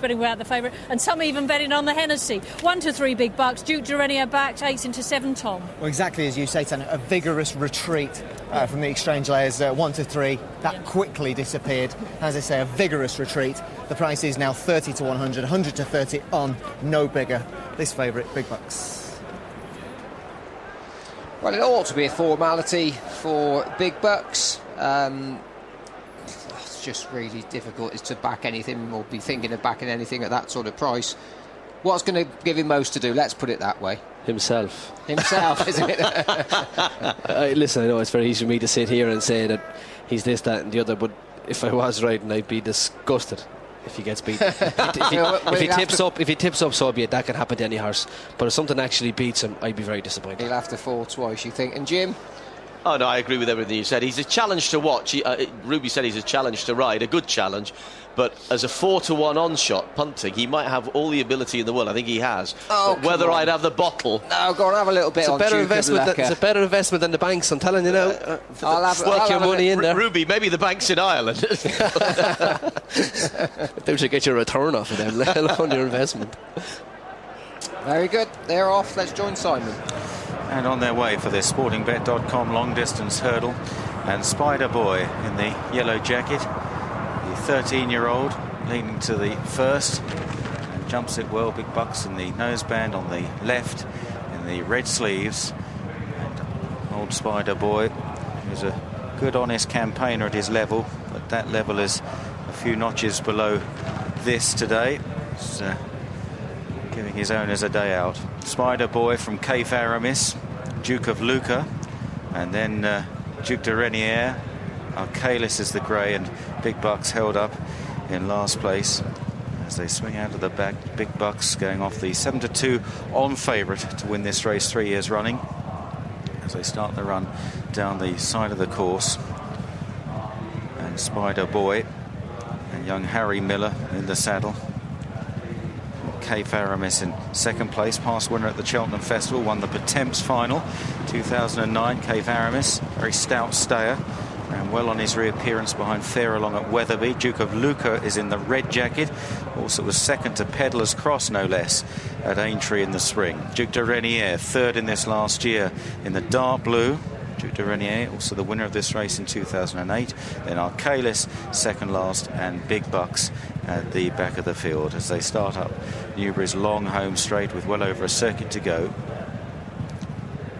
betting without the favourite, and some even betting on the Hennessy. 1 to 3 big bucks. Duke de Regniere backed 8 into 7, Tom. Well, exactly as you say, Tana, a vigorous retreat from the exchange layers. 1 to 3, that quickly disappeared. As I say, a vigorous retreat. The price is now 30 to 100, 100 to 30 on no bigger. This favourite, big bucks. Well, it ought to be a formality for big bucks. It's just really difficult to back anything or be thinking of backing anything at that sort of price. What's going to give him most to do? Let's put it that way. Himself, isn't it? Listen, I know it's very easy for me to sit here and say that he's this, that and the other, but if I was right, I'd be disgusted if he gets beaten. If he tips up, so be it. That can happen to any horse. But if something actually beats him, I'd be very disappointed. He'll have to fall twice, you think. And Jim? Oh, no, I agree with everything you said. He's a challenge to watch. Ruby said he's a challenge to ride, a good challenge. But as a 4 to 1 on shot punting, he might have all the ability in the world. I think he has. Oh, but whether I'd have the bottle. No, go on, have a little bit. It's a better investment than the banks, I'm telling you now. Work your money in there. Ruby, maybe the banks in Ireland. They should get your return off of them, let alone your investment. Very good. They're off. Let's join Simon. And on their way for this sportingbet.com long distance hurdle, and Spider Boy in the yellow jacket, the 13-year-old leading to the first, and jumps it well. Big bucks in the noseband on the left, in the red sleeves. And old Spider Boy is a good honest campaigner at his level, but that level is a few notches below this today. It's, giving his owners a day out. Spider Boy from Cape Aramis, Duke of Lucca, and then Duke de Regniere. Arcalis is the grey, and Big Bucks held up in last place as they swing out of the back. Big Bucks going off the 7 to 2 on favourite to win this race 3 years running as they start the run down the side of the course. And Spider Boy and young Harry Miller in the saddle. Cape Aramis in second place, past winner at the Cheltenham Festival, won the Pertemps final 2009. Cape Aramis, very stout stayer, ran well on his reappearance behind Fairalong at Wetherby. Duke of Lucca is in the red jacket, also was second to Pedlar's Cross no less at Aintree in the spring. Duke de Regniere third in this last year in the dark blue. Duke de Regniere also the winner of this race in 2008. Then Arcalis second last, and Big Bucks at the back of the field as they start up Newbury's long home straight with well over a circuit to go.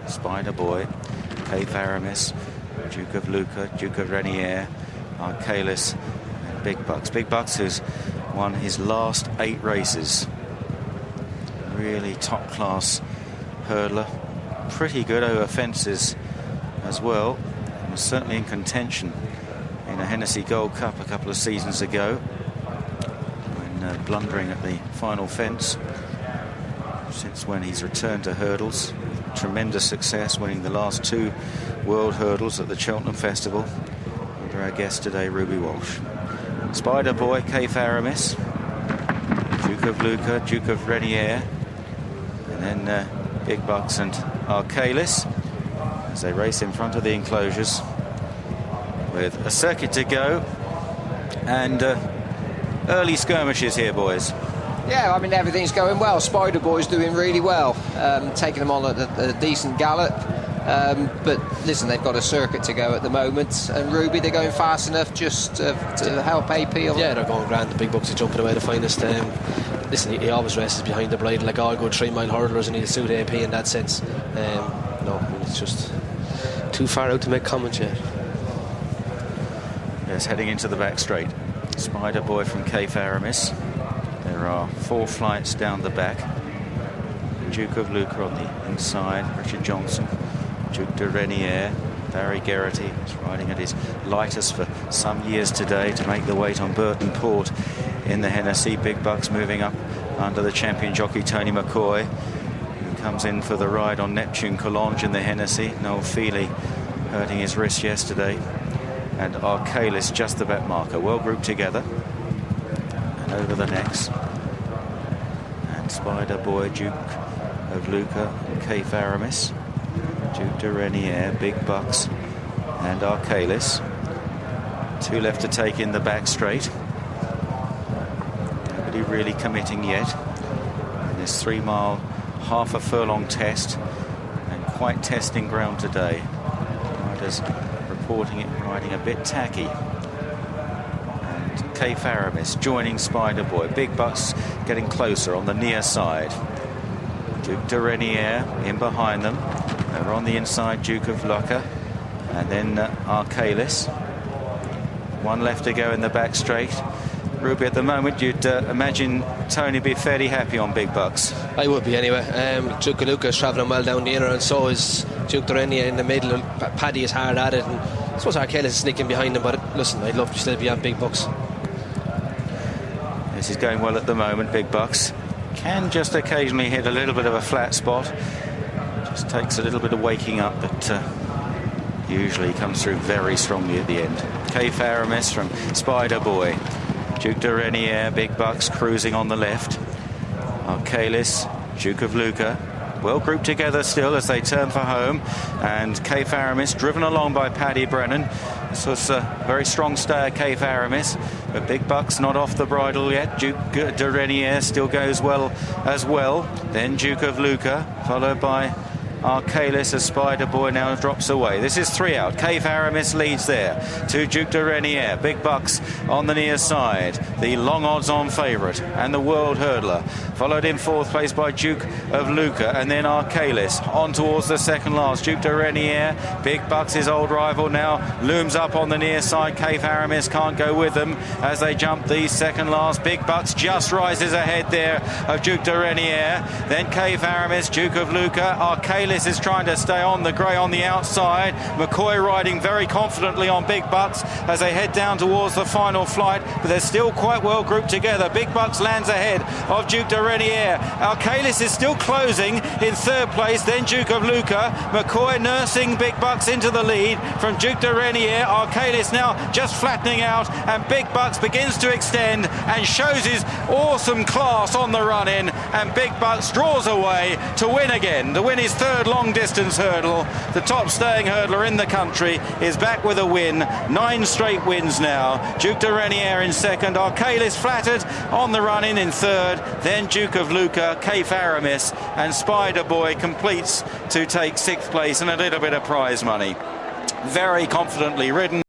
Spider Boy, Cape Aramis, Duke of Lucca, Duke of Regniere, Arcalis, and Big Bucks. Big Bucks who's won his last 8 races. Really top class hurdler, pretty good over fences as well, and was certainly in contention in a Hennessy Gold Cup a couple of seasons ago when blundering at the final fence. Since when he's returned to hurdles with tremendous success, winning the last 2 world hurdles at the Cheltenham Festival under our guest today, Ruby Walsh. Spider Boy, Cape Aramis, Duke of Lucca, Duke of Regniere, and then Big Bucks and Arcalis as they race in front of the enclosures with a circuit to go and early skirmishes here, boys. Yeah, I mean, everything's going well. Spider Boy's doing really well, taking them on at a decent gallop. But listen, they've got a circuit to go at the moment, and Ruby, they're going fast enough just to help AP. Yeah, they're going grand. The Big Bucks are jumping away the finest. Listen, he always races behind the bridle like all good 3-mile hurdlers, and he'll suit AP in that sense. No, I mean, it's just too far out to make comments yet. Yes, heading into the back straight. Spider Boy from Cape Aramis. There are 4 flights down the back. Duke of Lucca on the inside, Richard Johnson, Duke de Regniere, Barry Geraghty is riding at his lightest for some years today to make the weight on Burton Port in the Hennessy. Big Bucks moving up under the champion jockey Tony McCoy, who comes in for the ride on Neptune Collonge in the Hennessy. Noel Feely hurting his wrist yesterday, and Arcalis just the bet marker, well grouped together. And over the necks, and Spider Boy, Duke of Lucca, Cape Aramis, Duke de Regniere, Big Bucks, and Arcalis. 2 left to take in the back straight. Nobody really committing yet. In this 3 mile, half a furlong test, and quite testing ground today. Riders reporting it riding a bit tacky. And Kay Faramis joining Spider Boy. Big Bucks getting closer on the near side. Duke de Regniere in behind them. Over on the inside, Duke of Lucca, and then Arcalis. One left to go in the back straight. Ruby, at the moment, you'd imagine Tony be fairly happy on Big Bucks. I would be anyway. Duke of Lucca is travelling well down the inner, and so is Duke de Regniere in the middle. Paddy is hard at it, and I suppose Arcalis is sneaking behind him, but listen, I'd love to still be on Big Bucks. This is going well at the moment, Big Bucks. Can just occasionally hit a little bit of a flat spot. Just takes a little bit of waking up, but usually comes through very strongly at the end. Kay Faramis from Spider Boy. Duke de Regniere, Big Bucks cruising on the left. Arcalis, Duke of Lucca, well grouped together still as they turn for home. And Kay Faramis driven along by Paddy Brennan. This was a very strong stay, Kay Faramis, but Big Bucks not off the bridle yet. Duke de Regniere still goes well as well. Then Duke of Lucca, followed by Arcalis as Spider Boy now drops away. This is 3 out. Kay Faramis leads there to Duke de Regniere. Big Bucks on the near side, the long odds-on favourite and the world hurdler. Followed in 4th place by Duke of Lucca, and then Arcalis on towards the second last. Duke de Regniere, Big Bucks, his old rival, now looms up on the near side. Kay Faramis can't go with them as they jump the second last. Big Bucks just rises ahead there of Duke de Regniere. Then Kay Faramis, Duke of Lucca, Arcalis is trying to stay on the grey on the outside. McCoy riding very confidently on Big Bucks as they head down towards the final flight, but they're still quite well grouped together. Big Bucks lands ahead of Duke de Regniere. Arcalis is still closing in 3rd place, then Duke of Lucca. McCoy nursing Big Bucks into the lead from Duke de Regniere. Arcalis now just flattening out, and Big Bucks begins to extend and shows his awesome class on the run-in, and Big Bucks draws away to win again, to win his 3rd long distance hurdle. The top staying hurdler in the country is back with a win. 9 straight wins now. Duke de Regniere in 2nd, Arcalis flattered on the run in 3rd, then Duke of Lucca, Kay Faramis, and Spider Boy completes to take 6th place and a little bit of prize money. Very confidently ridden.